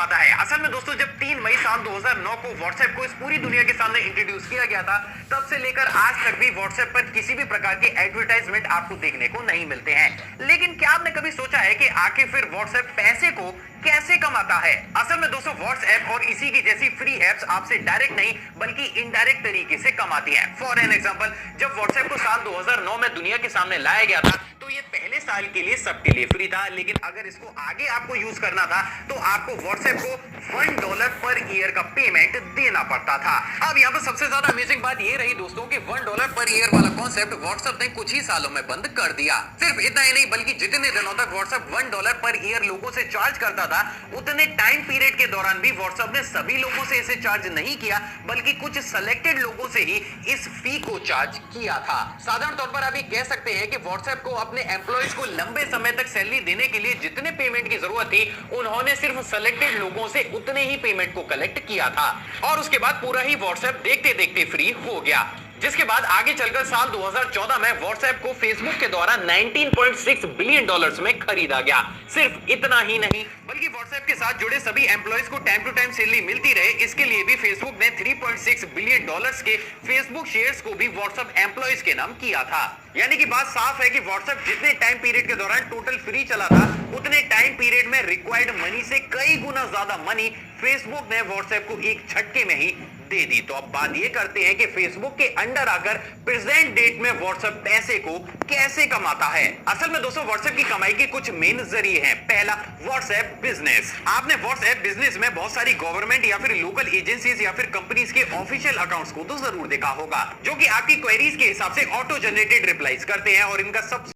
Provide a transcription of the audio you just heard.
कमाता है। असल में दोस्तों जब 3 मई साल 2009 को व्हाट्सएप को इस पूरी दुनिया के सामने इंट्रोड्यूस किया गया था, तब से लेकर आज तक भी व्हाट्सएप पर किसी भी प्रकार के एडवर्टाइजमेंट आपको देखने को नहीं मिलते हैं। लेकिन क्या आपने कभी सोचा है कि आखिर फिर व्हाट्सएप पैसे को कैसे कमाता है? असल में दोस्तों व्हाट्सएप और इसी की जैसी फ्री एप्स आपसे डायरेक्ट नहीं बल्कि इनडायरेक्ट तरीके से कमाती हैं। फॉर एन एग्जांपल, जब व्हाट्सएप को साल 2009 में दुनिया के सामने लाया गया था तो ये पहले साल के लिए सबके लिए फ्री था, लेकिन अगर इसको आगे आपको यूज करना था तो आपको व्हाट्सएप को $1 पर ईयर का पेमेंट देना पड़ता था। अब यहाँ पर सबसे ज्यादा अमेजिंग बात ये रही दोस्तों कि $1 पर ईयर वाला कॉन्सेप्ट व्हाट्सएप ने कुछ ही सालों में बंद कर दिया। सिर्फ इतना ही नहीं बल्कि जितने दिनों तक व्हाट्सएप $1 पर ईयर लोगों से चार्ज करता था, उतने टाइम पीरियड के दौरान भी व्हाट्सएप ने सभी लोगों से इसे चार्ज नहीं किया बल्कि कुछ सिलेक्टेड लोगों से ही इस फी को चार्ज किया था। साधारण तौर पर आप ये कह सकते हैं कि व्हाट्सएप को अपने एम्प्लॉइज को लंबे समय तक सैलरी देने के लिए जितने पेमेंट की जरूरत थी, उन्होंने सिर्फ सिलेक्टेड लोगों से उतने ही पेमेंट को कलेक्ट किया था और उसके बाद पूरा ही व्हाट्सएप देखते देखते फ्री हो गया। जिसके बाद आगे चलकर साल 2014 में व्हाट्सएप को फेसबुक के द्वारा $19.6 बिलियन में खरीदा गया। सिर्फ इतना ही नहीं बल्कि व्हाट्सएप के साथ जुड़े सभी एम्प्लॉइज को टाइम टू टाइम सैलरी मिलती रहे, इसके लिए भी फेसबुक ने $3.6 बिलियन के फेसबुक शेयर्स को भी व्हाट्सएप एम्प्लॉइज के नाम किया था। यानी कि बात साफ है कि व्हाट्सएप जितने टाइम पीरियड के दौरान टोटल फ्री चला था, उतने टाइम पीरियड में रिक्वायर्ड मनी से कई गुना ज्यादा मनी फेसबुक ने व्हाट्सएप को एक झटके में ही दे दी। तो अब बात ये करते हैं कि फेसबुक के अंडर आकर प्रेजेंट डेट में व्हाट्सएप पैसे को कैसे कमाता है। असल में दोस्तों व्हाट्सएप की कमाई के कुछ मेन जरिए हैं। पहला, व्हाट्सएप बिजनेस। आपने व्हाट्सएप बिजनेस में बहुत सारी गवर्नमेंट या फिर लोकल एजेंसीज या फिर कंपनीज के ऑफिशियल अकाउंट्स को तो जरूर देखा होगा, जो कि आपकी क्वेरीज के हिसाब से ऑटो जनरेटेड रिप्लाईज करते हैं और इनका सब